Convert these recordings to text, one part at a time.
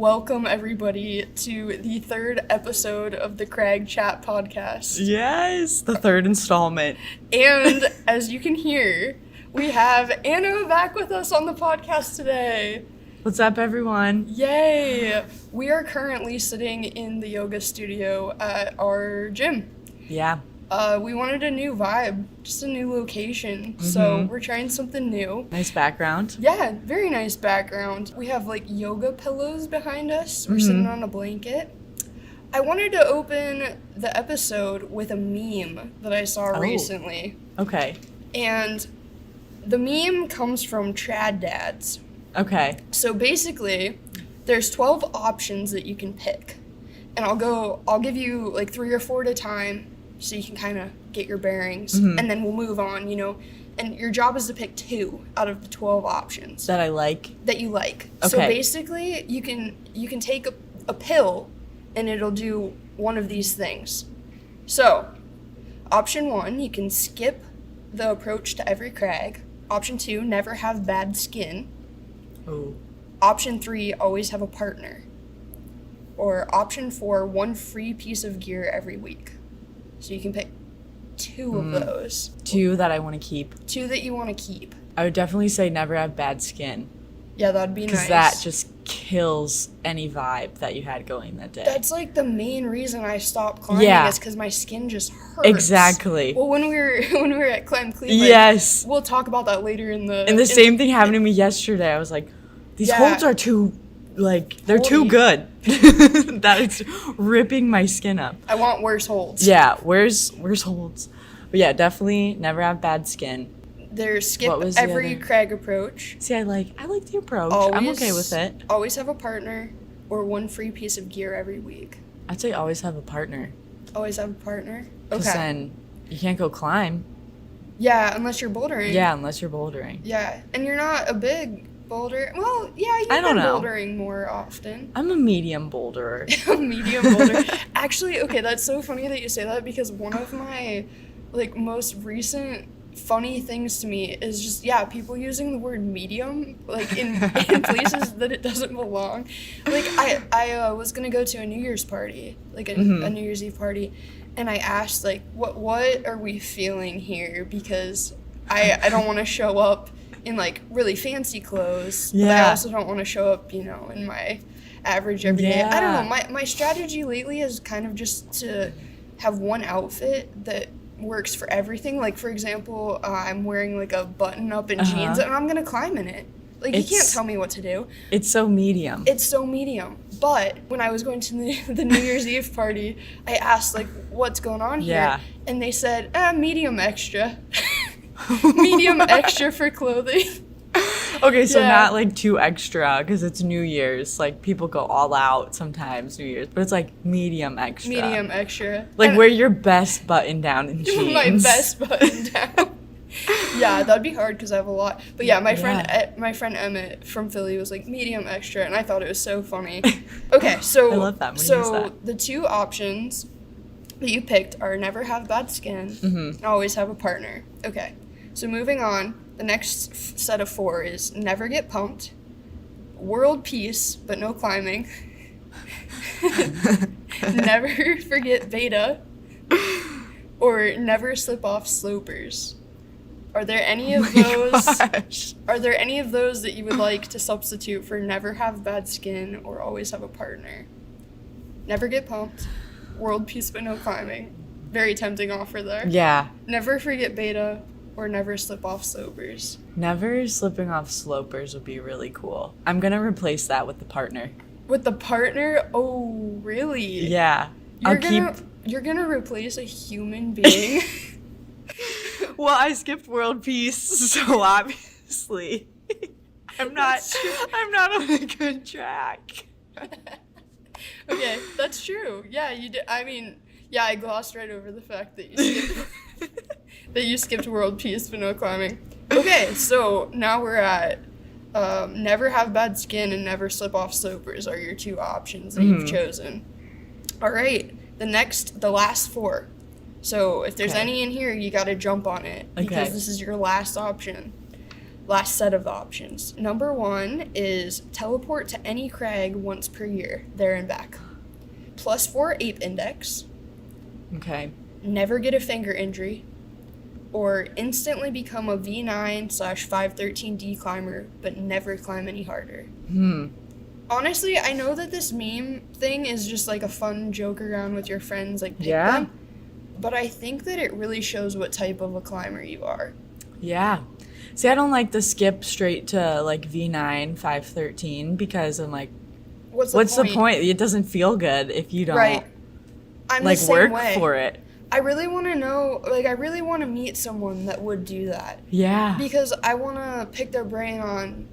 Welcome, everybody, to the third episode of the Crag Chat podcast. Yes, the third installment. And as you can hear, we have Anna back with us on the podcast today. What's up, everyone? Yay! We are currently sitting in the yoga studio at our gym. Yeah. We wanted a new vibe, just a new location, so we're trying something new. Nice background. Yeah, very nice background. We have like yoga pillows behind us. We're sitting on a blanket. I wanted to open the episode with a meme that I saw recently. Okay. And the meme comes from Trad Dads. Okay. So basically, there's 12 options that you can pick. And I'll give you like 3 or 4 at a time, so you can kind of get your bearings, and then we'll move on, and your job is to pick 2 out of the 12 options That I like. that you like. Okay. So basically, you can take a pill, and it'll do one of these things. So, option 1, you can skip the approach to every crag. Option 2, never have bad skin. Oh. Option 3, always have a partner. Or option 4, 1 free piece of gear every week. So you can pick 2 of those. 2 that I want to keep. 2 that you want to keep. I would definitely say never have bad skin. Yeah, that'd be nice. Because that just kills any vibe that you had going that day. That's like the main reason I stopped climbing is because my skin just hurts. Exactly. Well, when we were at Climb Cleveland, yes. We'll talk about that later in the. And the same thing happened to me yesterday. I was like, these holds are too, they're too good. That it's ripping my skin up. I want worse holds. Yeah, where's holds? But yeah, definitely never have bad skin. There's skip every crag approach. See, I like the approach. I'm okay with it. Always have a partner, or 1 free piece of gear every week. I'd say always have a partner. Always have a partner? Because then you can't go climb. Yeah, unless you're bouldering. Yeah, unless you're bouldering. Yeah, and you're not a big boulder. Well, yeah, you've been bouldering more often. I'm a medium boulderer. A medium boulder. Actually, okay, that's so funny that you say that, because one of my most recent funny things to me is just people using the word medium in places that it doesn't belong. I was gonna go to a New Year's party, a New Year's Eve party, and I asked what are we feeling here, because I don't want to show up in really fancy clothes, but I also don't want to show up in my average everyday. I don't know, my strategy lately is kind of just to have one outfit that works for everything. For example, I'm wearing a button up and jeans, and I'm gonna climb in it. You can't tell me what to do. It's so medium. But when I was going to the New Year's Eve party, I asked what's going on here, and they said medium extra. Medium extra for clothing. Okay, so not too extra, because it's New Year's. People go all out sometimes New Year's, but it's medium extra. Medium extra. Wear your best button down in jeans. My best button down. Yeah, that'd be hard because I have a lot. But yeah, my friend Emmett from Philly was medium extra, and I thought it was so funny. Okay, so I love that when you use that. The 2 options that you picked are never have bad skin and always have a partner. Okay, so moving on. The next set of 4 is never get pumped, world peace but no climbing, never forget beta, or never slip off slopers. Are there any of those? Are there any of those that you would like to substitute for never have bad skin or always have a partner? Never get pumped, world peace but no climbing. Very tempting offer there. Yeah. Never forget beta. Or never slip off slopers. Never slipping off slopers would be really cool. I'm going to replace that with the partner. With the partner? Oh, really? Yeah. You're going to replace a human being? Well, I skipped world peace, so obviously I'm not on a good track. Okay, that's true. Yeah, you did. I mean, I glossed right over the fact that you skipped world peace but no climbing. Okay, so now we're at never have bad skin and never slip off slopers are your 2 options that you've chosen. All right, the last 4. So if there's any in here, you got to jump on it because this is your last option. last set of options. Number 1 is teleport to any crag once per year, there and back. +4 ape index. Okay. Never get a finger injury. Or instantly become a V9/513D climber, but never climb any harder. Honestly, I know that this meme thing is just like a fun joke around with your friends, like pick them, but I think that it really shows what type of a climber you are. Yeah. See, I don't like the skip straight to like V9 513 because I'm like, what's the point? It doesn't feel good if you don't I'm like the same work way. for it. I really want to know, like, I really want to meet someone that would do that. Yeah. Because I want to pick their brain on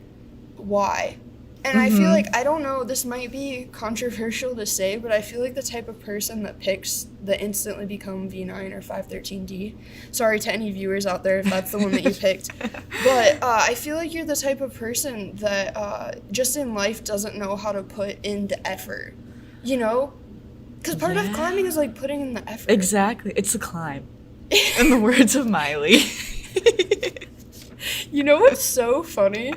why. And I feel like, I don't know, this might be controversial to say, but I feel like the type of person that picks the instantly become V9 or 513D, sorry to any viewers out there if that's the one that you picked, but I feel like you're the type of person that just in life doesn't know how to put in the effort, you know? Because part of climbing is like putting in the effort. Exactly. It's the climb. In the words of Miley. You know what's so funny?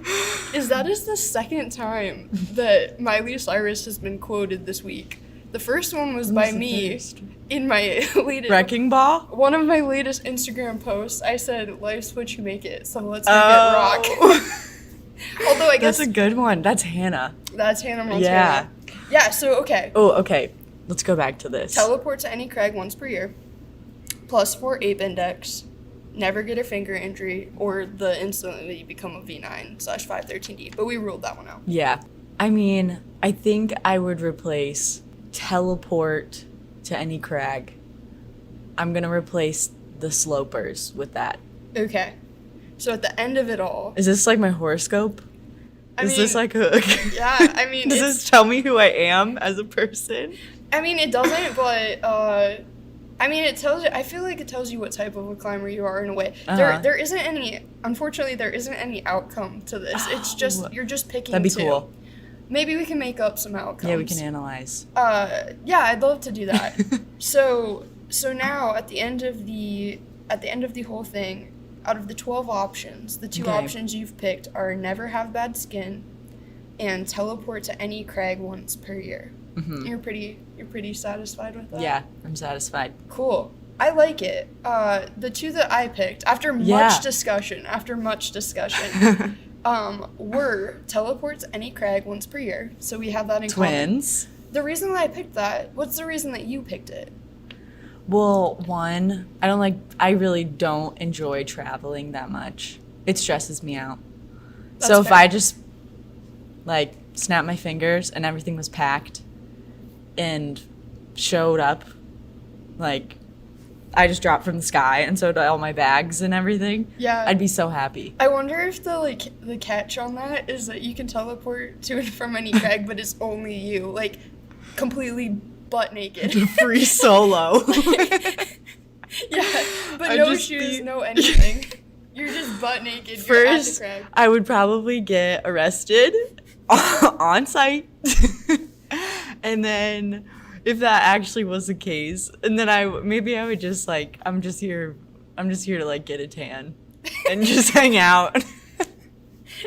Is that is the second time that Miley Cyrus has been quoted this week. The first one was by me in my latest... Wrecking Ball? One of my latest Instagram posts, I said, life's what you make it, so let's make it rock. Although I guess... That's a good one. That's Hannah. That's Hannah Montana. Yeah, so okay. Oh, okay. Let's go back to this. Teleport to any crag once per year. +4 ape index. Never get a finger injury, or the instantly become a V9/513D. But we ruled that one out. Yeah. I mean, I think I would replace teleport to any crag. I'm going to replace the slopers with that. Okay. So at the end of it all... Is this like my horoscope? Is this like a... Yeah, I mean... Does this tell me who I am as a person? I mean, it doesn't, but... I mean, it tells you. I feel like it tells you what type of a climber you are in a way. There isn't any. Unfortunately, there isn't any outcome to this. It's just you're just picking. That'd be two. cool. Maybe we can make up some outcomes. Yeah, we can analyze. Yeah, I'd love to do that. so now at the end of the whole thing, out of the 12 options, the two options you've picked are never have bad skin, and teleport to any crag once per year. Mm-hmm. You're pretty satisfied with that? Yeah, I'm satisfied. Cool. I like it. The two that I picked, after much discussion, were teleport to any crag once per year. So we have that in Twins. common. The reason that I picked that, what's the reason that you picked it? Well, one, I really don't enjoy traveling that much. It stresses me out. That's so if fair. I just, like, snapped my fingers and everything was packed and showed up, like, I just dropped from the sky and so did all my bags and everything. Yeah. I'd be so happy. I wonder if the catch on that is that you can teleport to and from any crag, but it's only you, like, completely butt naked. Free solo. Yeah, but no shoes, no anything. You're just butt naked. You're at the crag. I would probably get arrested on site. And then if that actually was the case, and then I would just like, I'm just here to like get a tan and just hang out. At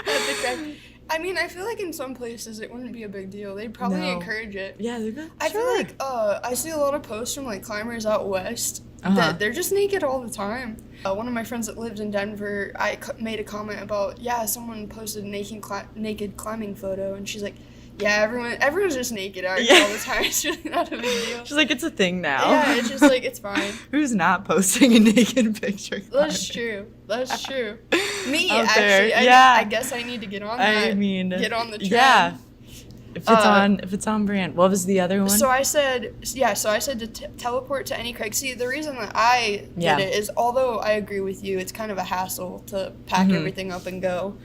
the crag. I mean, I feel like in some places it wouldn't be a big deal. They'd probably encourage it. Yeah, they'd go, I feel like I see a lot of posts from like climbers out west that they're just naked all the time. One of my friends that lived in Denver, I made a comment about, someone posted a naked climbing photo, and she's like, yeah, everyone's just naked all the time. It's really not a big deal. She's like, it's a thing now. Yeah, it's just like, it's fine. Who's not posting a naked picture? That's true. Me, out actually. There. I guess I need to get on that. I mean, get on the trend. Yeah. If it's on brand. What was the other one? So I said to teleport to any crag. See, the reason that I did it is, although I agree with you, it's kind of a hassle to pack everything up and go.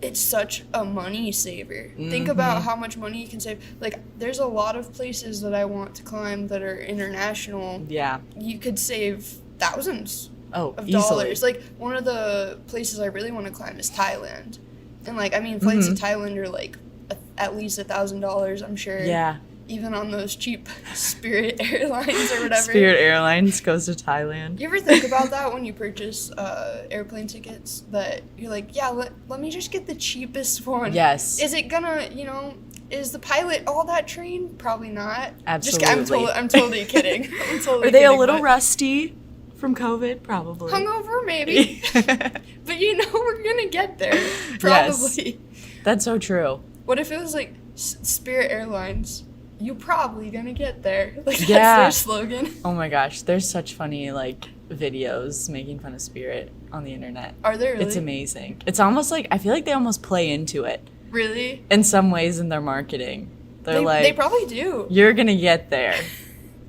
It's such a money saver. Think about how much money you can save. Like, there's a lot of places that I want to climb that are international. Yeah. You could save thousands of dollars. Like, one of the places I really want to climb is Thailand. And, like, I mean, flights to Thailand are, like, at least $1,000, I'm sure. Yeah. even on those cheap Spirit Airlines or whatever. Spirit Airlines goes to Thailand. You ever think about that when you purchase airplane tickets? That you're like, yeah, let me just get the cheapest one. Yes. Is it gonna, is the pilot all that trained? Probably not. Absolutely. I'm totally kidding. I'm totally Are they kidding, a little but rusty from COVID? Probably. hungover, maybe. But we're gonna get there. Probably. Yes. That's so true. What if it was like Spirit Airlines? You probably gonna get there. Like that's Yeah. their slogan. Oh my gosh, there's such funny videos making fun of Spirit on the internet. Are there really? It's amazing. It's almost like I feel like they almost play into it Really? in some ways in their marketing. They're They probably do. you're gonna get there.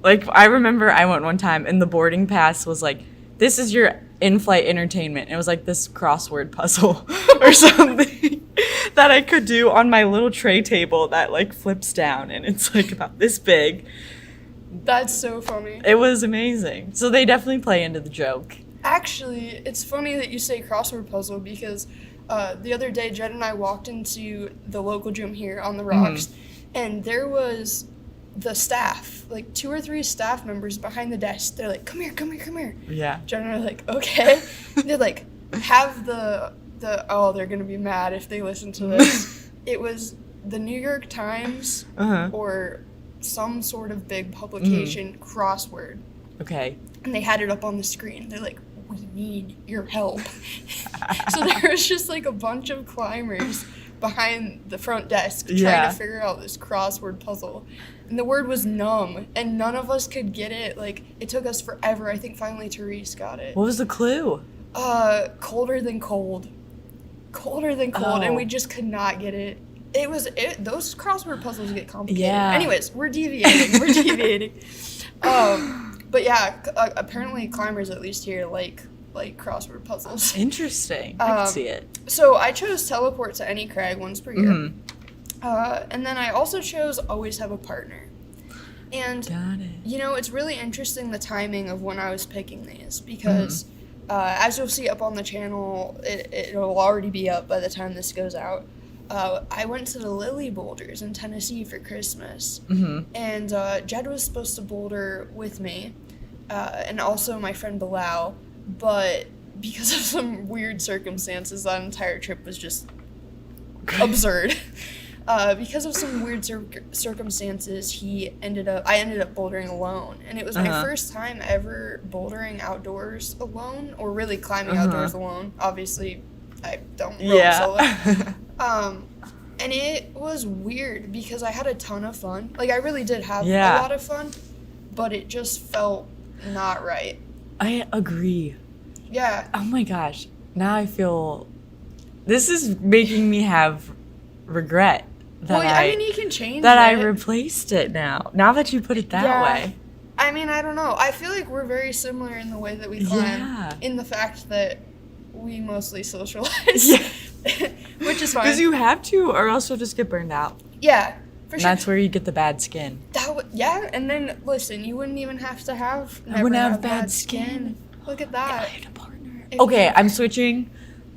I remember I went one time and the boarding pass was like, this is your in-flight entertainment. It was like this crossword puzzle or something that I could do on my little tray table that flips down and it's about this big. That's so funny. It was amazing. So they definitely play into the joke. Actually, it's funny that you say crossword puzzle because the other day Jed and I walked into the local gym here on the rocks and there was the staff, 2 or 3 staff members behind the desk. They're like, come here. Yeah. Jen and I are like, okay. They're like, have they're gonna be mad if they listen to this. It was the New York Times or some sort of big publication crossword. Okay. And they had it up on the screen. They're like, we need your help. So there was just a bunch of climbers behind the front desk trying to figure out this crossword puzzle. And the word was numb, and none of us could get it. It took us forever. I think finally Therese got it. What was the clue? Colder than cold. Colder than cold, and we just could not get it. Those crossword puzzles get complicated. Yeah. Anyways, we're deviating. But yeah, apparently climbers, at least here, like crossword puzzles. Interesting. I can see it. So I chose teleport to any crag once per year. And then I also chose always have a partner. And, Got it. It's really interesting the timing of when I was picking these because as you'll see up on the channel, it'll already be up by the time this goes out. I went to the Lily Boulders in Tennessee for Christmas. And Jed was supposed to boulder with me and also my friend Bilal. But because of some weird circumstances, that entire trip was just absurd. Because of some weird circumstances, I ended up bouldering alone. And it was my first time ever bouldering outdoors alone, or really climbing outdoors alone. Obviously, I don't rope solo. And it was weird because I had a ton of fun. I really did have a lot of fun, but it just felt not right. I agree. Yeah. Oh my gosh. Now I feel this is making me have regret that you can change that I it. replaced it now. Now that you put it that way. I don't know. I feel like we're very similar in the way that we climb, in the fact that we mostly socialize, which is fine. Because you have to, or else you'll just get burned out. Yeah, for sure. That's where you get the bad skin. And then listen, you wouldn't even have to have. I wouldn't have bad skin. Look at that. If I had a partner. Okay, I'm switching.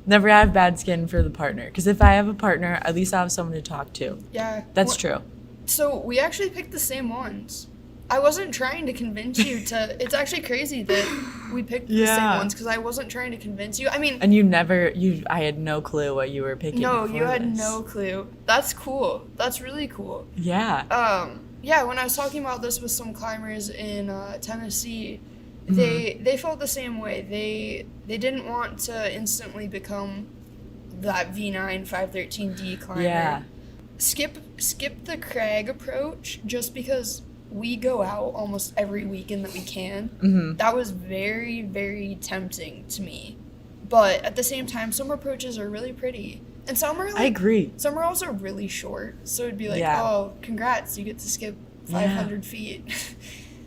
Never have bad skin for the partner. Because if I have a partner, at least I'll have someone to talk to. Yeah. That's true. So we actually picked the same ones. I wasn't trying to convince you to. It's actually crazy that we picked the same ones because I wasn't trying to convince you. And I had no clue what you were picking. No, you had no clue. That's cool. That's really cool. Yeah. Yeah, when I was talking about this with some climbers in Tennessee, they felt the same way. They didn't want to instantly become that V9 513D climber. Yeah. Skip the Crag approach just because we go out almost every weekend that we can. That was very, very tempting to me. But at the same time, some approaches are really pretty. And some are I agree. Some are also really short. So it'd be like, oh, congrats, you get to skip 500 feet.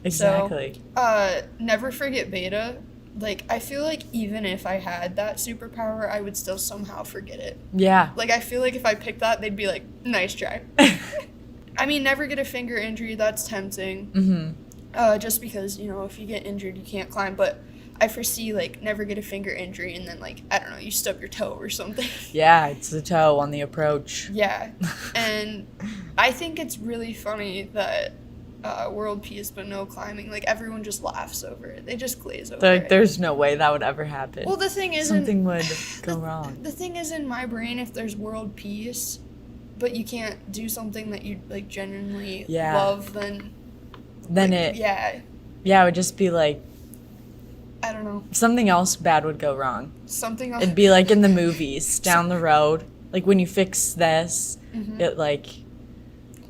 Exactly. So, never forget beta. I feel like even if I had that superpower, I would still somehow forget it. Yeah. I feel like if I picked that, they'd be like, nice try. Never get a finger injury. That's tempting. Just because, if you get injured, you can't climb. But I foresee, like, never get a finger injury, and then, like, I don't know, you stub your toe or something. Yeah, it's the toe on the approach. Yeah. And I think it's really funny that world peace but no climbing, like, everyone just laughs over it. They just glaze over it. There's no way that would ever happen. Well, the thing is, something would go wrong. The thing is, in my brain, if there's world peace, but you can't do something that you, like, genuinely love, then like, it... Yeah. Yeah, it would just be, like... I don't know. Something else bad would go wrong. Something else... It'd be like in the movies, down the road. Like, when you fix this, it, like...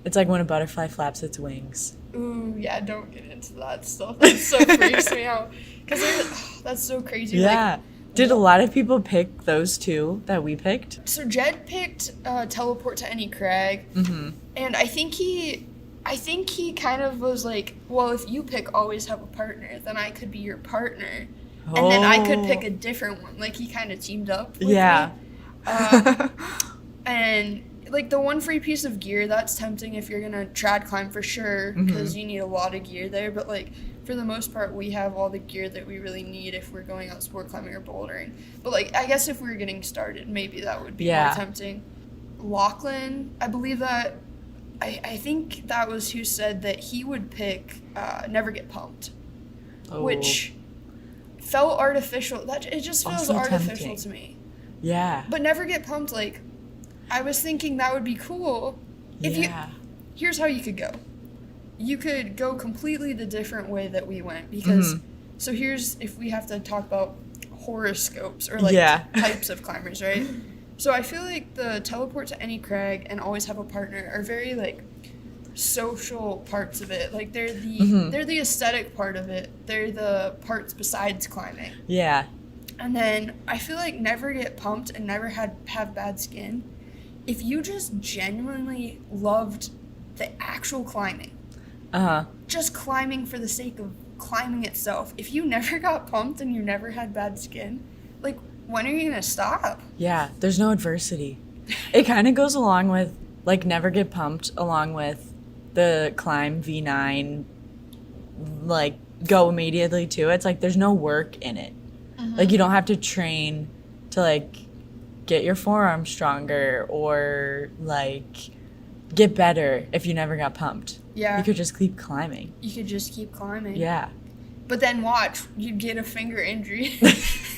It's like when a butterfly flaps its wings. Ooh, yeah, don't get into that stuff. That so freaks me out. Because that's so crazy. Yeah. Like, did a lot of people pick those two that we picked? So Jed picked teleport to any crag. And I think he kind of was like, well, if you pick always have a partner, then I could be your partner. And then I could pick a different one. Like, he kind of teamed up with me. And, like, the one free piece of gear, that's tempting if you're going to trad climb for sure, because you need a lot of gear there. But, like, for the most part, we have all the gear that we really need if we're going out sport climbing or bouldering. But, like, I guess if we were getting started, maybe that would be more tempting. Lachlan, I believe that... I think that was who said that he would pick Never Get Pumped, which felt artificial. It just feels Also artificial tempting to me. Yeah. But Never Get Pumped, like, I was thinking that would be cool. Here's how you could go. You could go completely the different way that we went, because so here's if we have to talk about horoscopes or like types of climbers, right? So I feel like the teleport to any crag and always have a partner are very, like, social parts of it. Like, they're the aesthetic part of it. They're the parts besides climbing. Yeah. And then I feel like Never Get Pumped and never have bad skin. If you just genuinely loved the actual climbing, just climbing for the sake of climbing itself, if you never got pumped and you never had bad skin, like, when are you going to stop? Yeah, there's no adversity. It kind of goes along with, like, Never Get Pumped, along with the climb V9, like, go immediately to it. It's like there's no work in it. Like, you don't have to train to, like, get your forearm stronger or, like, get better if you never got pumped. Yeah. You could just keep climbing. You could just keep climbing. Yeah. But then watch, you'd get a finger injury. No!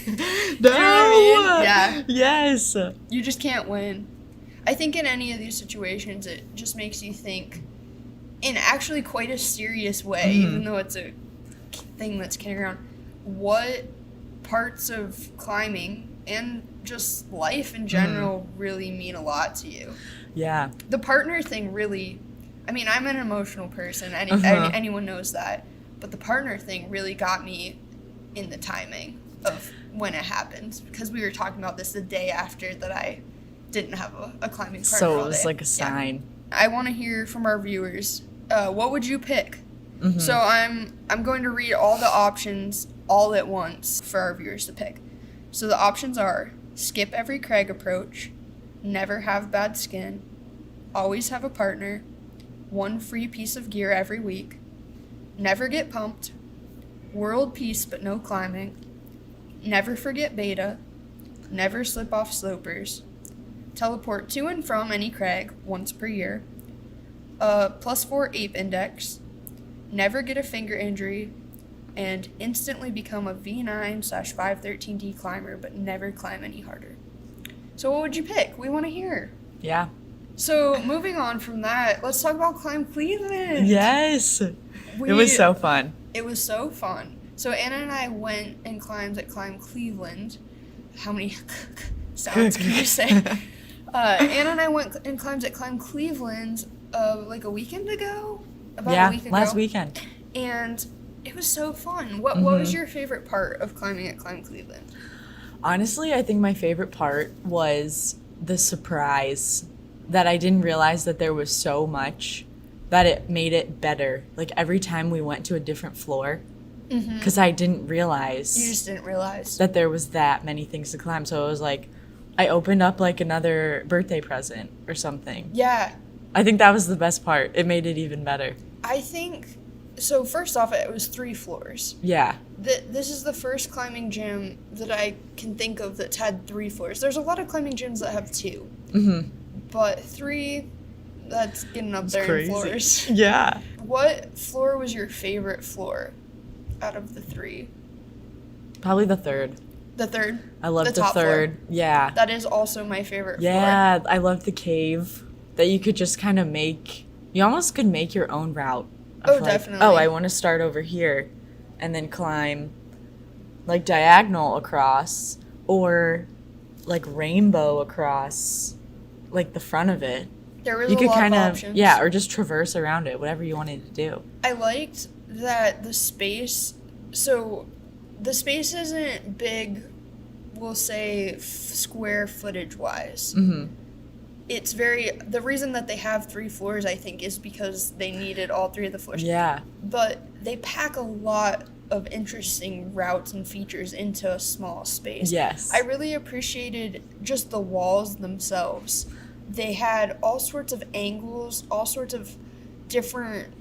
You know what I mean? Yeah. Yes. You just can't win. I think in any of these situations, it just makes you think in actually quite a serious way, even though it's a thing that's kidding around, what parts of climbing and just life in general really mean a lot to you. Yeah. The partner thing really, I mean, I'm an emotional person. Anyone knows that. But the partner thing really got me in the timing of when it happened, because we were talking about this the day after that I didn't have a climbing partner. So it was like a sign. Yeah. I want to hear from our viewers. What would you pick? So I'm going to read all the options all at once for our viewers to pick. So the options are skip every crag approach, never have bad skin, always have a partner, one free piece of gear every week, never get pumped, world peace but no climbing, never forget beta, never slip off slopers, teleport to and from any crag once per year, +4 ape index, never get a finger injury, and instantly become a V9/513D climber but never climb any harder. So what would you pick? We want to hear. Yeah. So moving on from that, let's talk about Climb Cleveland. Yes. It was so fun. It was so fun. So Anna and I went and climbed at Climb Cleveland. How many sounds can you say? Anna and I went and climbed at Climb Cleveland like a weekend ago? About a week ago. Last weekend. And it was so fun. What was your favorite part of climbing at Climb Cleveland? Honestly, I think my favorite part was the surprise that I didn't realize that there was so much that it made it better. Like, every time we went to a different floor, because I didn't realize. You just didn't realize. That there was that many things to climb. So it was like, I opened up like another birthday present or something. Yeah. I think that was the best part. It made it even better. I think so first off, it was 3 floors. Yeah. This is the first climbing gym that I can think of that's had 3 floors. There's a lot of climbing gyms that have 2. Mm-hmm. But 3, that's getting up there Crazy. in floors. Yeah. What floor was your favorite floor out of the 3? Probably the third. The third? I loved the top third. floor. Yeah. That is also my favorite floor. Yeah, I loved the cave that you could just kind of make. You almost could make your own route. Oh, of like, definitely. oh, I want to start over here and then climb like diagonal across or like rainbow across like the front of it. There was You a could lot kind of of, options. yeah, or just traverse around it, whatever you wanted to do. I liked that the space, so the space isn't big, we'll say square footage wise. Mm-hmm. It's the reason that they have 3 floors, I think, is because they needed all 3 of the floors. Yeah. But they pack a lot of interesting routes and features into a small space. Yes. I really appreciated just the walls themselves. They had all sorts of angles, all sorts of different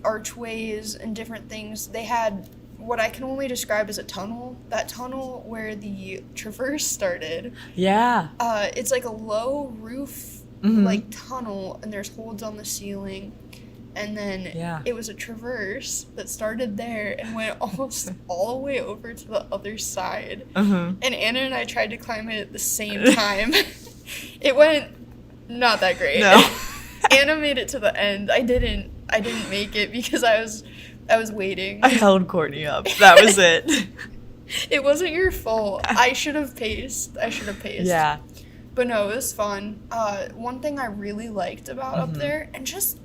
archways and different things. They had what I can only describe as a tunnel. That tunnel where the traverse started. Yeah. It's like a low roof, Mhm. like tunnel, and there's holes on the ceiling. And then Yeah. it was a traverse that started there and went almost all the way over to the other side. Uh-huh. And Anna and I tried to climb it at the same time. It went not that great. No. Anna made it to the end. I didn't make it because I was waiting. I held Courtney up. That was it. It wasn't your fault. I should have paced. Yeah. But no, it was fun. One thing I really liked about up there, and just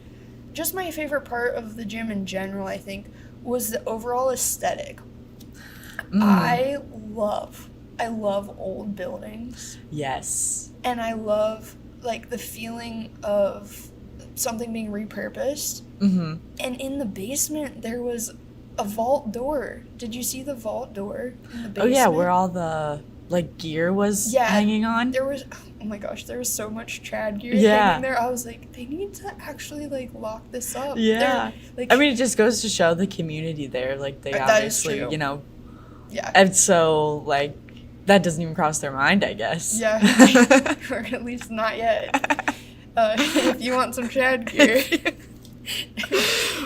my favorite part of the gym in general, I think, was the overall aesthetic. Mm. I love old buildings, Yes. and I love like the feeling of something being repurposed. Mm-hmm. And in the basement, there was a vault door. Did you see the vault door in the basement? Oh yeah, where all the like gear was hanging on. There was, oh my gosh, there was so much trad gear Yeah. hanging there. I was like, they need to actually like lock this up. Yeah. Like, I mean, it just goes to show the community there. Like they That is obviously, true. you know, yeah. and so like that doesn't even cross their mind, I guess. Yeah, or at least not yet. If you want some trad gear.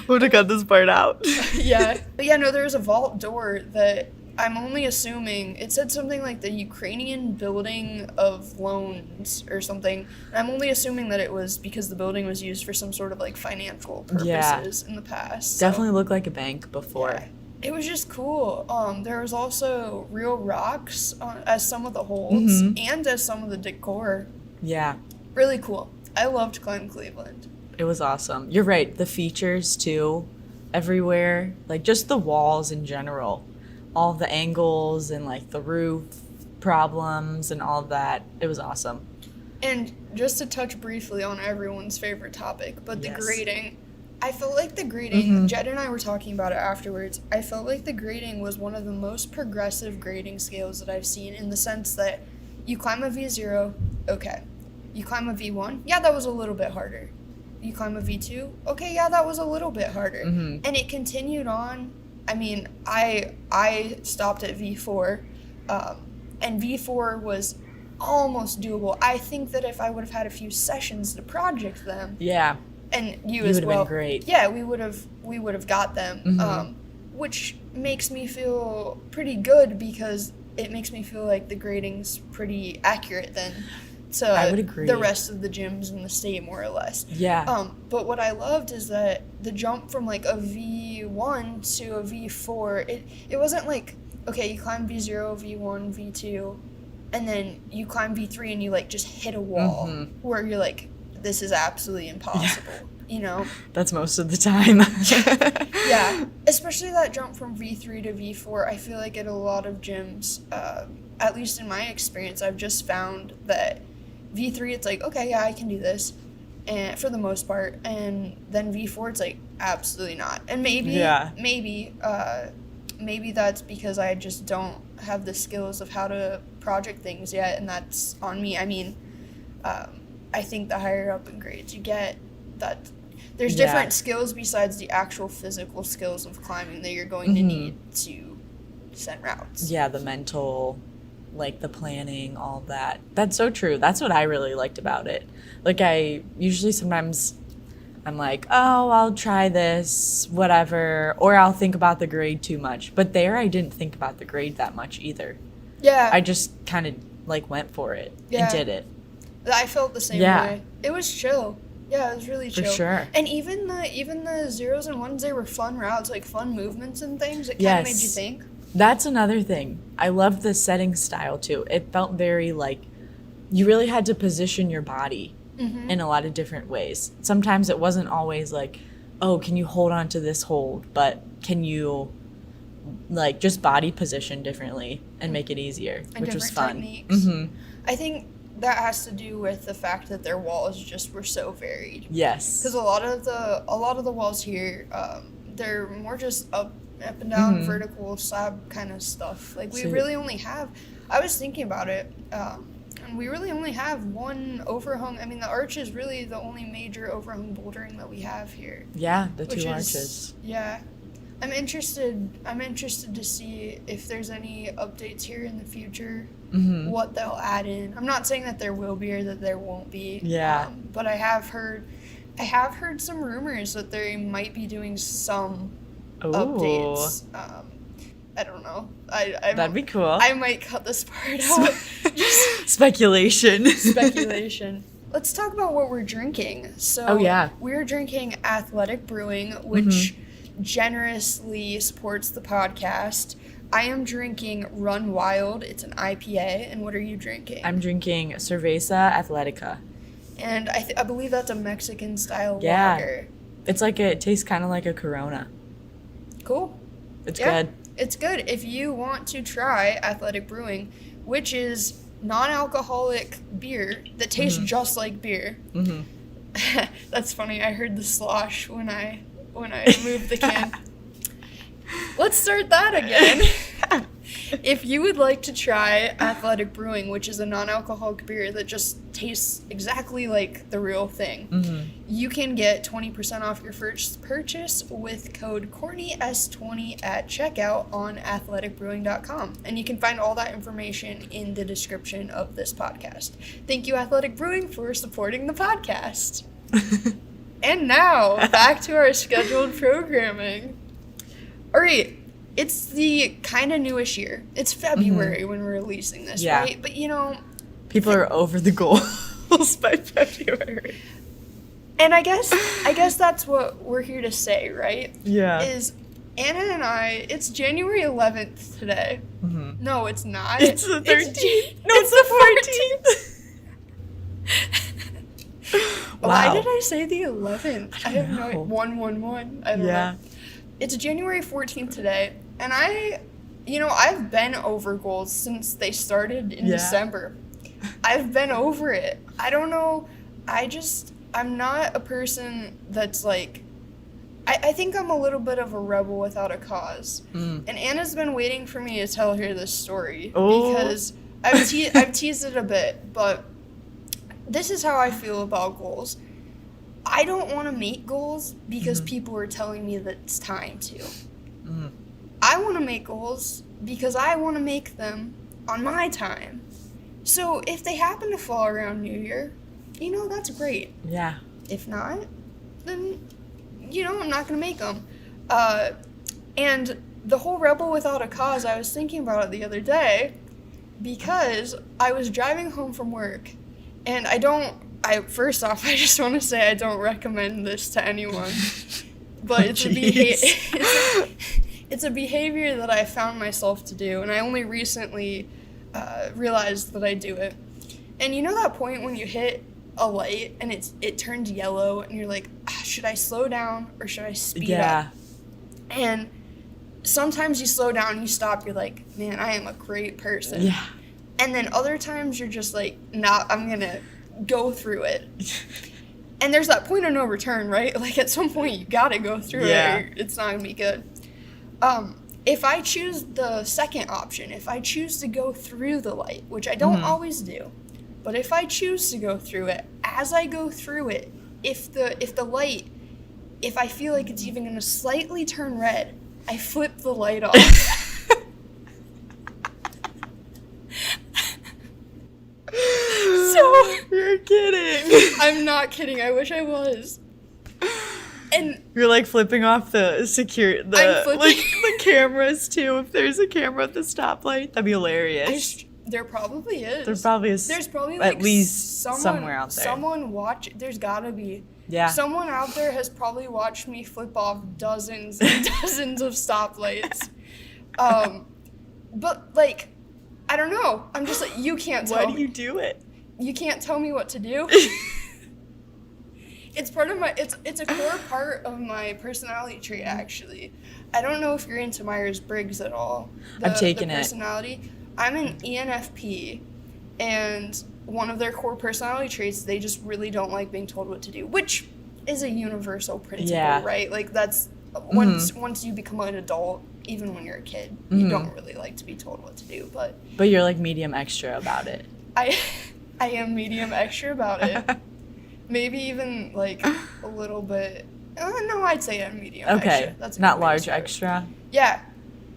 We'll have to cut this part out. Yeah. But yeah, no, there was a vault door that I'm only assuming, it said something like the Ukrainian building of loans or something. And I'm only assuming that it was because the building was used for some sort of like financial purposes in the past. So, Definitely looked like a bank before. yeah. It was just cool. There was also real rocks as some of the holds and as some of the decor. Yeah. Really cool. I loved Climb Cleveland. It was awesome. You're right. The features too, everywhere. Like just the walls in general. All the angles and like the roof problems and all of that. It was awesome. And just to touch briefly on everyone's favorite topic, but the Yes. grading. I felt like the grading, Jed and I were talking about it afterwards, I felt like the grading was one of the most progressive grading scales that I've seen, in the sense that you climb a V0, okay. You climb a V1, yeah, that was a little bit harder. You climb a V2, okay, yeah, that was a little bit harder. And it continued on. I mean, I stopped at V4, and V4 was almost doable. I think that if I would have had a few sessions to project them, Yeah. and you You as would have well, been great. yeah, we would have got them, which makes me feel pretty good, because it makes me feel like the grading's pretty accurate then to I would agree. the rest of the gyms in the state, more or less. Yeah. But what I loved is that the jump from like a V1 to a V4, it wasn't like, okay, you climb V0, V1, V2, and then you climb V3 and you like just hit a wall where you're like, this is absolutely impossible, you know? That's most of the time. Yeah, especially that jump from V3 to V4, I feel like at a lot of gyms, at least in my experience, I've just found that V3, it's like, okay, yeah, I can do this, and for the most part, and then V4, it's like, absolutely not. And maybe that's because I just don't have the skills of how to project things yet, and that's on me. I mean, I think the higher up in grades you get, that There's Yeah. different skills besides the actual physical skills of climbing that you're going to need to set routes. Yeah, the mental, like the planning, all that. That's so true. That's what I really liked about it. Like I usually sometimes I'm like, oh, I'll try this, whatever, or I'll think about the grade too much. But there I didn't think about the grade that much either. Yeah. I just kind of like went for it and did it. I felt the same way. It was chill. Yeah, it was really chill. For sure. And even the zeros and ones, they were fun routes, like fun movements and things. It kind of made you think. That's another thing. I loved the setting style too. It felt very like you really had to position your body in a lot of different ways. Sometimes it wasn't always like, oh, can you hold on to this hold? But can you like just body position differently and make it easier, and which was different fun. Techniques. I think that has to do with the fact that their walls just were so varied. Yes. Because a lot of the walls here, they're more just up and down vertical slab kind of stuff. Like we really only have. I was thinking about it. And we really only have one overhung. I mean, the arch is really the only major overhung bouldering that we have here. Yeah, the two arches. Yeah. I'm interested to see if there's any updates here in the future, what they'll add in. I'm not saying that there will be or that there won't be. Yeah. But I have heard some rumors that they might be doing some updates. I don't know. That'd be cool. I might cut this part out. Just Speculation. speculation. Let's talk about what we're drinking. So we're drinking Athletic Brewing, which generously supports the podcast. I am drinking Run Wild. It's an IPA. And what are you drinking? I'm drinking Cerveza Atletica. And I believe that's a Mexican style lager. It's like it tastes kind of like a Corona. Cool. It's good. It's good. If you want to try Athletic Brewing, which is non-alcoholic beer that tastes just like beer. That's funny. I heard the slosh when I moved the can. Let's start that again. If you would like to try Athletic Brewing, which is a non-alcoholic beer that just tastes exactly like the real thing, you can get 20% off your first purchase with code CORNYS20 at checkout on athleticbrewing.com. And you can find all that information in the description of this podcast. Thank you, Athletic Brewing, for supporting the podcast. And now, back to our scheduled programming. All right. It's the kind of newish year. It's February when we're releasing this, right? But, you know... People are over the goals by February. And I guess that's what we're here to say, right? Yeah. Is Anna and I... It's January 11th today. No, it's not. It's the 13th. No, it's the 14th. Wow. Why did I say the 11th? I have no... 111. I don't know. It's January 14th today, and I've been over goals since they started in December. I've been over it. I don't know. I'm not a person that's like, I think I'm a little bit of a rebel without a cause. And Anna's been waiting for me to tell her this story because I've teased it a bit, but this is how I feel about goals. I don't want to make goals because people are telling me that it's time to. I want to make goals because I want to make them on my time. So if they happen to fall around New Year, that's great. Yeah. If not, then, I'm not going to make them. And the whole rebel without a cause, I was thinking about it the other day because I was driving home from work, and first off, I just want to say I don't recommend this to anyone, but it's a behavior that I found myself to do, and I only recently realized that I do it. And you know that point when you hit a light and it turns yellow, and you're like, should I slow down or should I speed up? And sometimes you slow down and you stop, you're like, man, I am a great person. Yeah. And then other times you're just like, nah, I'm gonna go through it. And there's that point of no return, right? Like at some point you gotta go through it or it's not gonna be good. If I choose the second option, if I choose to go through the light, which I don't always do, but if I choose to go through it, as I go through it, if the light if I feel like it's even going to slightly turn red, I flip the light off. So you're kidding. I'm not kidding. I wish I was. And you're like flipping off the the cameras too. If there's a camera at the stoplight, that'd be hilarious. There probably is. There probably is. There's probably at least somewhere out there. There's gotta be. Yeah. Someone out there has probably watched me flip off dozens and dozens of stoplights. But like, I don't know. I'm just like, you can't tell me. Why do you do it? You can't tell me what to do. It's part of my, it's a core part of my personality trait, actually. I don't know if you're into Myers-Briggs at all. I've taken the personality. I'm an ENFP, and one of their core personality traits, they just really don't like being told what to do, which is a universal principle, right? Like, that's, once you become an adult, even when you're a kid, you don't really like to be told what to do, but you're, like, medium extra about it. I am medium extra about it. Maybe even, like, a little bit. No, I'd say I'm medium extra. Okay, That's not large extra? Yeah.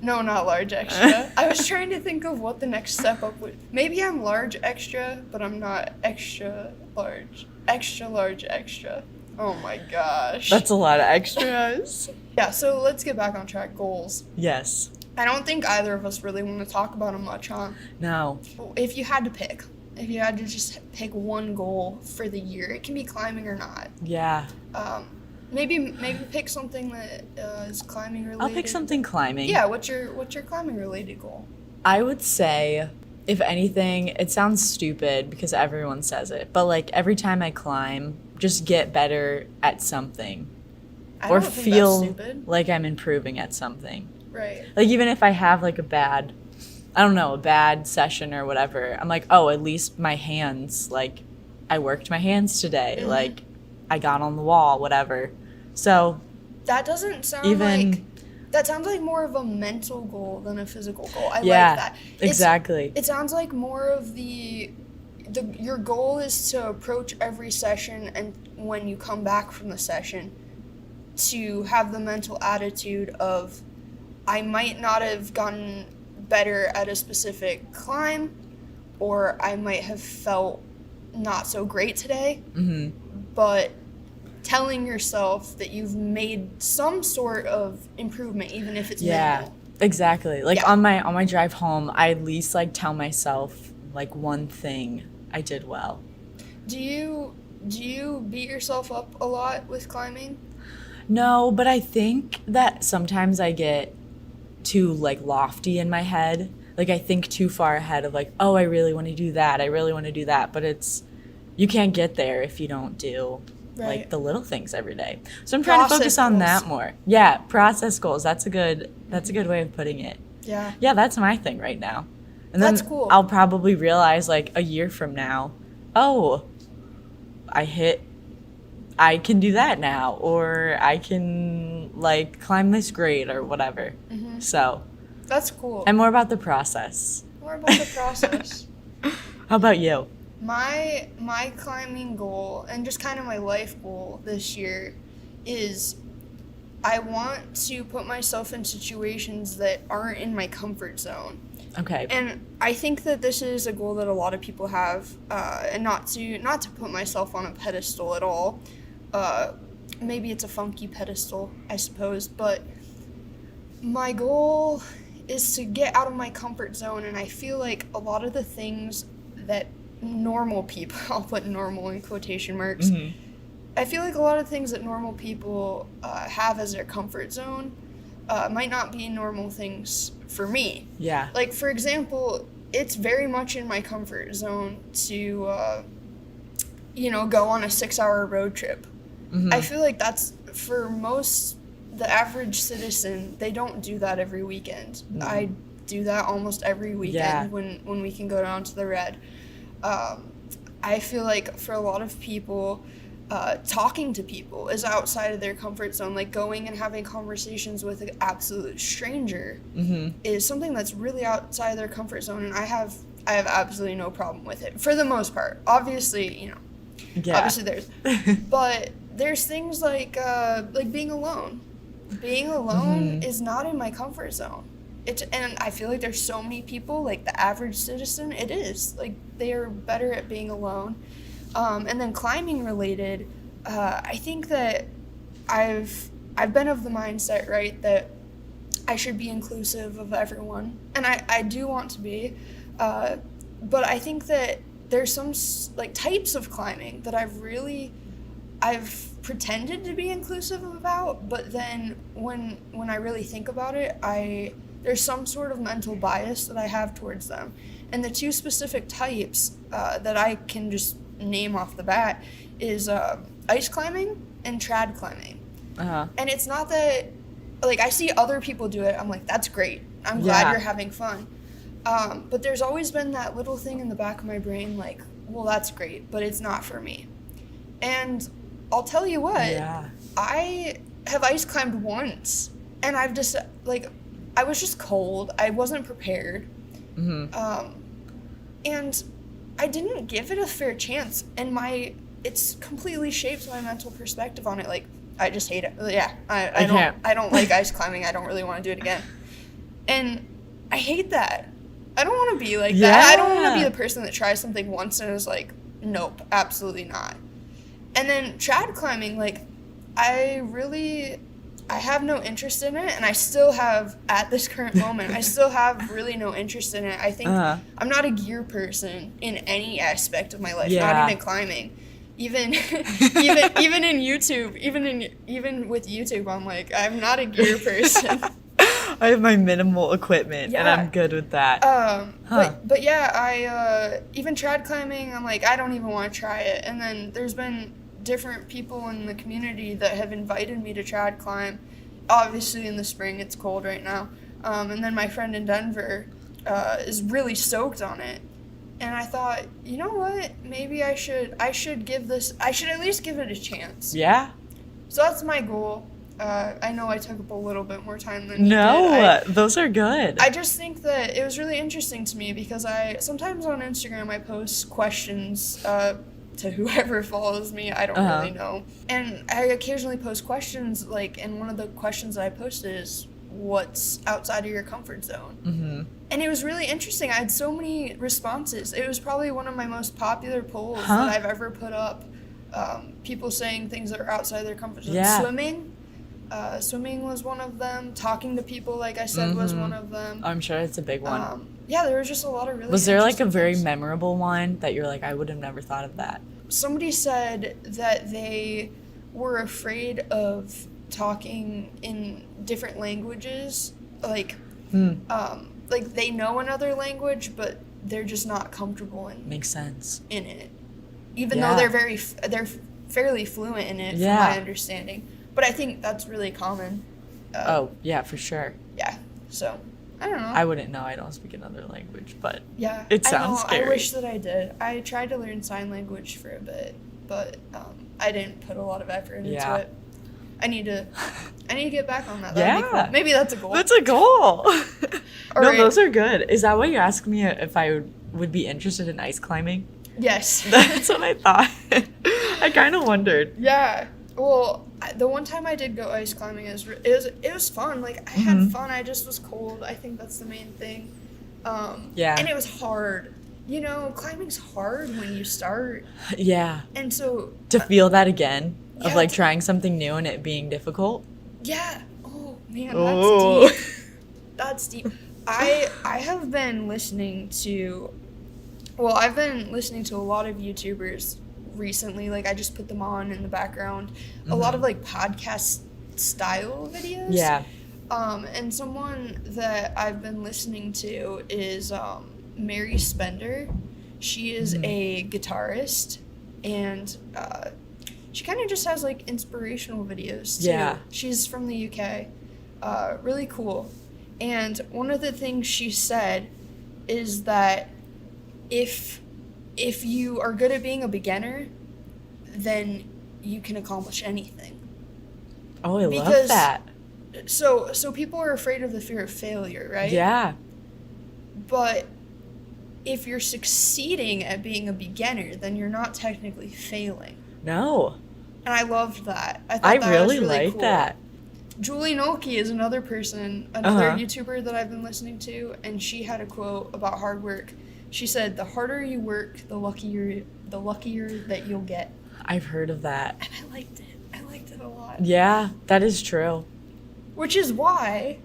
No, not large extra. I was trying to think of what the next step up would. Maybe I'm large extra, but I'm not extra large. Extra large extra. Oh my gosh. That's a lot of extras. Yeah, so let's get back on track. Goals. Yes. I don't think either of us really want to talk about them much, huh? No. If you had to just pick one goal for the year, it can be climbing or not. Yeah. Maybe pick something that is climbing related. I'll pick something climbing. Yeah, what's your climbing related goal? I would say, if anything, it sounds stupid because everyone says it, but like every time I climb, just get better at something. Or feel like I'm improving at something. Right. Like even if I have like a bad session or whatever, I'm like, oh, at least my hands, like I worked my hands today. Mm-hmm. Like I got on the wall, whatever. So that doesn't sound that sounds like more of a mental goal than a physical goal. I like that. Exactly. It sounds like more of your goal is to approach every session, and when you come back from the session, to have the mental attitude of, I might not have gotten better at a specific climb, or I might have felt not so great today, but telling yourself that you've made some sort of improvement, even if it's minimal. Exactly. Like on my drive home, I at least like tell myself like one thing I did well. Do you beat yourself up a lot with climbing? No, but I think that sometimes I get too like lofty in my head. Like I think too far ahead of like, oh, I really want to do that. I really want to do that. But you can't get there if you don't do like the little things every day. So I'm trying to focus on that more. Yeah, process goals. That's a good way of putting it. Yeah. Yeah, that's my thing right now. And that's then cool. I'll probably realize like a year from now, oh, I can do that now, or I can like climb this grade or whatever. Mm-hmm. So that's cool. And more about the process. How about you? My climbing goal, and just kind of my life goal this year, is I want to put myself in situations that aren't in my comfort zone. Okay. And I think that this is a goal that a lot of people have, and not to put myself on a pedestal at all. Maybe it's a funky pedestal, I suppose, but my goal is to get out of my comfort zone, and I feel like a lot of the things that normal people, I'll put normal in quotation marks, I feel like a lot of things that normal people have as their comfort zone might not be normal things for me. Yeah. Like, for example, it's very much in my comfort zone to, go on a 6-hour road trip. Mm-hmm. I feel like that's, for the average citizen, they don't do that every weekend. Mm-hmm. I do that almost every weekend when we can go down to the Red. I feel like for a lot of people, talking to people is outside of their comfort zone. Like going and having conversations with an absolute stranger is something that's really outside of their comfort zone, and I have absolutely no problem with it for the most part. Obviously, obviously there's, but there's things like being alone. Being alone is not in my comfort zone. And I feel like there's so many people, like the average citizen, it is. Like, they are better at being alone. And then climbing related, I think that I've been of the mindset, right, that I should be inclusive of everyone. And I do want to be. But I think that there's some, like, types of climbing that I've pretended to be inclusive about, but then when I really think about it, there's some sort of mental bias that I have towards them. And the two specific types that I can just name off the bat is ice climbing and trad climbing. Uh-huh. And it's not that, like, I see other people do it, I'm like, that's great, I'm glad you're having fun. But there's always been that little thing in the back of my brain, like, well, that's great, but it's not for me. And I'll tell you what, I have ice climbed once, and I've just, like, I was just cold. I wasn't prepared. Mm-hmm. And I didn't give it a fair chance, and it's completely shaped my mental perspective on it. Like, I just hate it. Yeah, I don't like ice climbing. I don't really want to do it again. And I hate that. I don't want to be like that. I don't want to be the person that tries something once and is like, nope, absolutely not. And then trad climbing, like, I have no interest in it, and I still have, at this current moment, I still have really no interest in it. I think I'm not a gear person in any aspect of my life, not even climbing. Even in YouTube, even with YouTube, I'm like, I'm not a gear person. I have my minimal equipment, and I'm good with that. But yeah, I even trad climbing, I'm like, I don't even want to try it. And then there's been different people in the community that have invited me to trad climb. Obviously in the spring, it's cold right now. And then my friend in Denver is really stoked on it. And I thought, you know what? Maybe I should at least give it a chance. Yeah. So that's my goal. I know I took up a little bit more time than you did. Those are good. I just think that it was really interesting to me because sometimes on Instagram I post questions to whoever follows me. I don't really know. And I occasionally post questions, like, and one of the questions that I posted is, what's outside of your comfort zone? Mm-hmm. And it was really interesting. I had so many responses. It was probably one of my most popular polls that I've ever put up. People saying things that are outside their comfort zone. Yeah. Swimming was one of them. Talking to people, like I said, was one of them. I'm sure it's a big one. Yeah, there was just a lot of really. Was there like a very memorable one that you're like, I would have never thought of that? Somebody said that they were afraid of talking in different languages, like they know another language, but they're just not comfortable Makes sense. in it, even though they're fairly fluent in it, from my understanding. But I think that's really common. For sure. Yeah, so I don't know. I wouldn't know. I don't speak another language, but yeah, it sounds scary. I wish that I did. I tried to learn sign language for a bit, but I didn't put a lot of effort into it. I need to get back on that. That'd be cool. Maybe that's a goal. That's a goal. Right. Those are good. Is that why you asked me if I would be interested in ice climbing? Yes. That's what I thought. I kind of wondered. Yeah. Well, the one time I did go ice climbing, it was fun. Like, I had fun. I just was cold. I think that's the main thing. And it was hard. You know, climbing's hard when you start. Yeah. And so to feel that again of like trying something new and it being difficult. Yeah. Oh man, that's deep. That's deep. I have been listening to. Well, I've been listening to a lot of YouTubers recently. Like, I just put them on in the background. A lot of like podcast style videos. Yeah. And someone that I've been listening to is Mary Spender. She is a guitarist, and she kind of just has like inspirational videos too. Yeah. She's from the UK. Really cool. And one of the things she said is that if you are good at being a beginner, then you can accomplish anything. Oh, I love that. So people are afraid of the fear of failure, right? Yeah. But if you're succeeding at being a beginner, then you're not technically failing. No. And I loved that. I thought I that really was really like cool. that. Julie Nolke is another person, another YouTuber that I've been listening to, and she had a quote about hard work. She said, "The harder you work, the luckier that you'll get." I've heard of that. And I liked it. I liked it a lot. Yeah, that is true. Which is why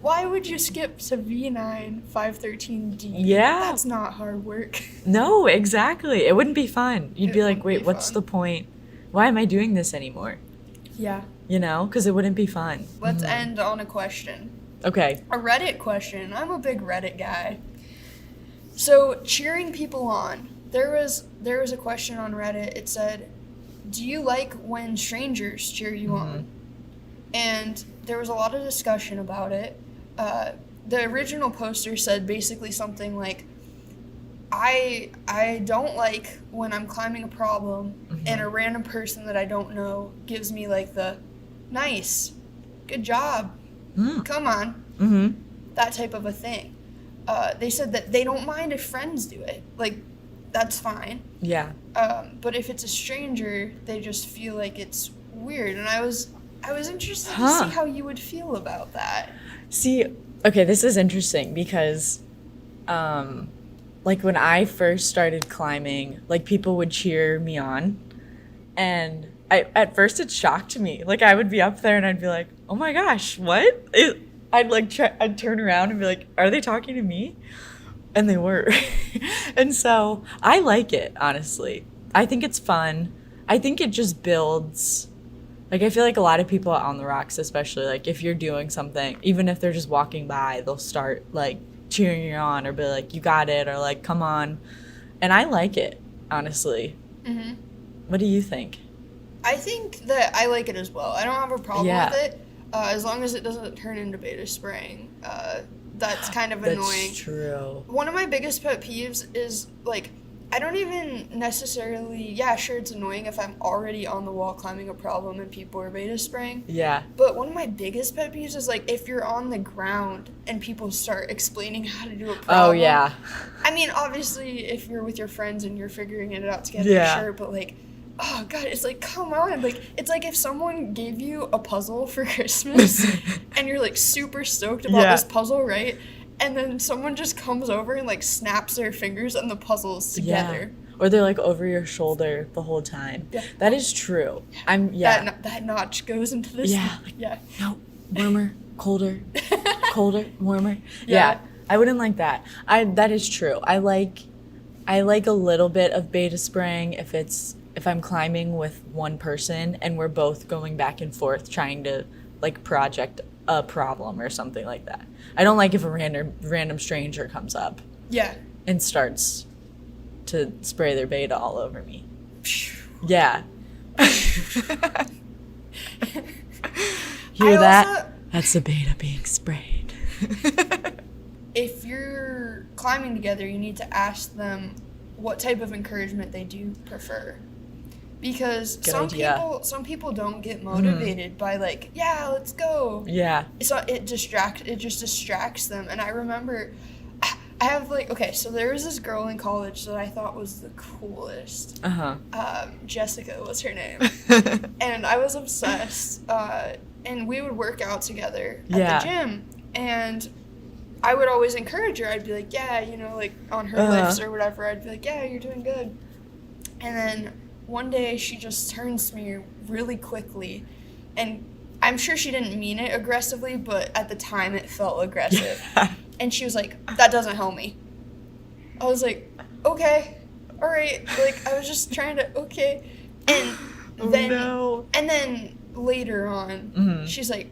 would you skip to V9 513D? Yeah. That's not hard work. No, exactly. It wouldn't be fun. You'd It be like, wouldn't wait, be what's fun. the point? Why am I doing this anymore? Yeah. You know, because it wouldn't be fun. Let's end on a question. Okay. A Reddit question. I'm a big Reddit guy. So, cheering people on. There was a question on Reddit. It said, "Do you like when strangers cheer you on?" And there was a lot of discussion about it. The original poster said basically something like, I don't like when I'm climbing a problem and a random person that I don't know gives me like the nice, good job, come on, that type of a thing. They said that they don't mind if friends do it. Like, that's fine. Yeah. But if it's a stranger, they just feel like it's weird. And I was interested to see how you would feel about that. See, okay, this is interesting because, like, when I first started climbing, like, people would cheer me on. And at first it shocked me. Like, I would be up there and I'd be like, oh my gosh, what? I'd turn around and be like, are they talking to me? And they were. And so I like it, honestly. I think it's fun. I think it just builds. Like, I feel like a lot of people on the rocks, especially, like, if you're doing something, even if they're just walking by, they'll start, like, cheering you on or be like, you got it, or, like, come on. And I like it, honestly. What do you think? I think that I like it as well. I don't have a problem Yeah. with it, as long as it doesn't turn into beta spraying. That's kind of annoying. That's true. One of my biggest pet peeves is, like, I don't even necessarily, yeah, sure, it's annoying if I'm already on the wall climbing a problem and people are beta spraying. Yeah. But one of my biggest pet peeves is, like, if you're on the ground and people start explaining how to do a problem. Oh, yeah. I mean, obviously, if you're with your friends and you're figuring it out together, Yeah. sure, but, like, oh, God, it's like, come on. Like, it's like if someone gave you a puzzle for Christmas and you're, like, super stoked about this puzzle, right? And then someone just comes over and, like, snaps their fingers and the puzzle's together. Yeah. Or they're, like, over your shoulder the whole time. Yeah. That is true. That notch goes into this. Yeah. Yeah. No, warmer, colder, colder, warmer. Yeah. I wouldn't like that. That is true. I like a little bit of beta spraying if I'm climbing with one person and we're both going back and forth trying to, like, project a problem or something like that. I don't like if a random stranger comes up Yeah. and starts to spray their beta all over me. Yeah. Hear that? That's the beta being sprayed. If you're climbing together, you need to ask them what type of encouragement they do prefer. Because some people don't get motivated by, like, yeah, let's go. Yeah. So it just distracts them. And I remember I have, like, okay, so there was this girl in college that I thought was the coolest. Jessica was her name. And I was obsessed. And we would work out together at the gym. And I would always encourage her. I'd be like, yeah, you know, like, on her lifts or whatever, I'd be like, yeah, you're doing good. And then one day she just turns to me really quickly, and I'm sure she didn't mean it aggressively, but at the time it felt aggressive. And she was like, that doesn't help me. I was like, okay, all right. Like, I was just trying to, okay. And then later on, she's like,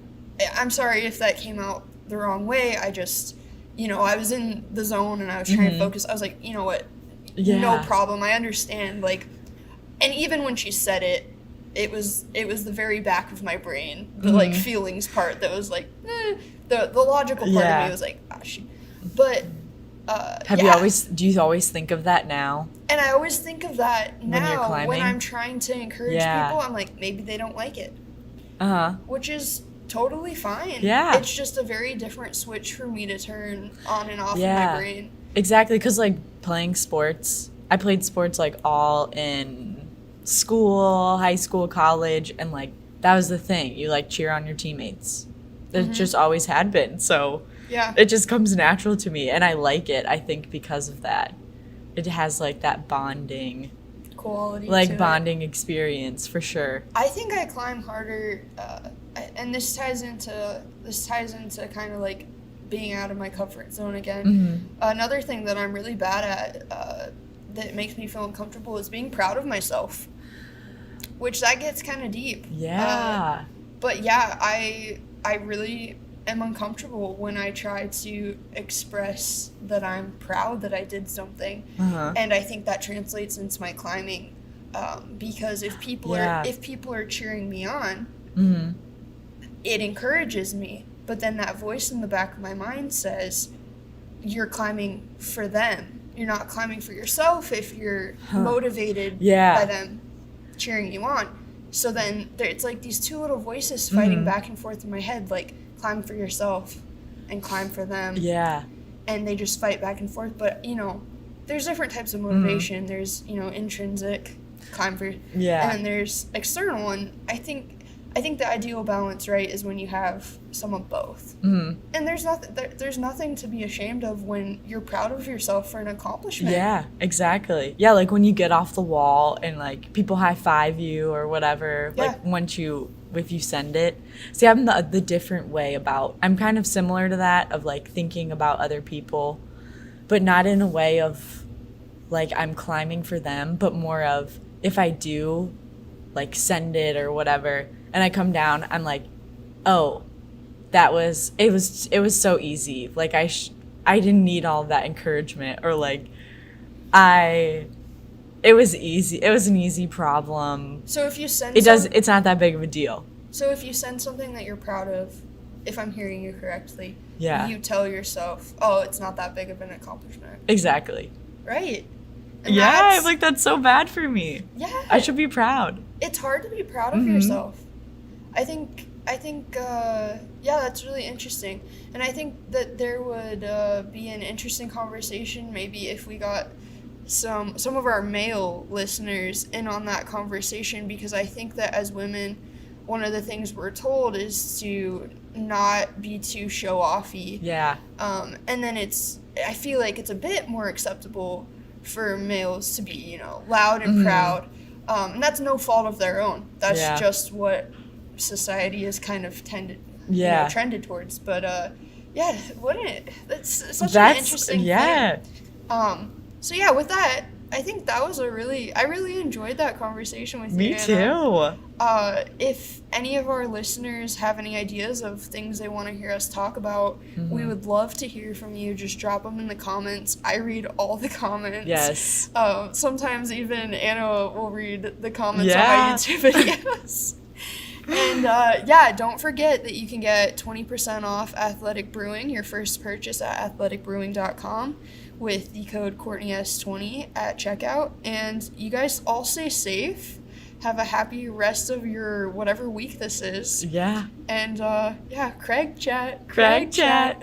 I'm sorry if that came out the wrong way. I just, you know, I was in the zone and I was trying to focus. I was like, you know what? Yeah. No problem. I understand. Like, and even when she said it, it was the very back of my brain, the like feelings part that was like, the logical part of me was like, ah, shit. But do you always think of that now? And I always think of that now when I'm trying to encourage people. I'm like, maybe they don't like it. Which is totally fine. Yeah. It's just a very different switch for me to turn on and off in my brain. Exactly, because, like, playing sports, I played sports, like, all in school, high school, college, and like that was the thing. You like cheer on your teammates. It just always had been. So Yeah. it just comes natural to me, and I like it. I think because of that, it has like that bonding, Quality. like to bonding experience for sure. I think I climb harder, and this ties into kind of like being out of my comfort zone again. Another thing that I'm really bad at that makes me feel uncomfortable is being proud of myself, which that gets kind of deep. Yeah. But yeah, I really am uncomfortable when I try to express that I'm proud that I did something, and I think that translates into my climbing, because if people are cheering me on, it encourages me. But then that voice in the back of my mind says, "You're climbing for them. You're not climbing for yourself if you're motivated by them cheering you on." So then it's like these two little voices fighting back and forth in my head, like climb for yourself and climb for them. Yeah. And they just fight back and forth. But, there's different types of motivation. There's, intrinsic climb for, and then there's external. And I think the ideal balance, right, is when you have some of both. And there's nothing to be ashamed of when you're proud of yourself for an accomplishment. Yeah, exactly. Yeah, like when you get off the wall and like people high five you or whatever, like if you send it. See, I'm the different way about, I'm kind of similar to that of like thinking about other people, but not in a way of like I'm climbing for them, but more of if I do like send it or whatever and I come down, I'm like, oh, it was so easy. Like I didn't need all of that encouragement, or like it was easy. It was an easy problem. So if you send it's not that big of a deal. So if you send something that you're proud of, if I'm hearing you correctly, you tell yourself, "Oh, it's not that big of an accomplishment." Exactly. Right. And yeah, like that's so bad for me. Yeah. I should be proud. It's hard to be proud of yourself. I think that's really interesting. And I think that there would be an interesting conversation maybe if we got some of our male listeners in on that conversation, because I think that as women, one of the things we're told is to not be too show-offy. Yeah. And then I feel like it's a bit more acceptable for males to be, loud and proud. And that's no fault of their own. That's just what society has kind of trended towards. But wouldn't it? That's such an interesting thing. So yeah, with that, I think that was I really enjoyed that conversation with you. Me too. If any of our listeners have any ideas of things they want to hear us talk about, we would love to hear from you. Just drop them in the comments. I read all the comments. Yes. Sometimes even Anna will read the comments on my YouTube videos. And don't forget that you can get 20% off Athletic Brewing, your first purchase at athleticbrewing.com, with the code CourtneyS20 at checkout. And you guys all stay safe. Have a happy rest of your whatever week this is. Yeah. And Crag chat. Crag chat.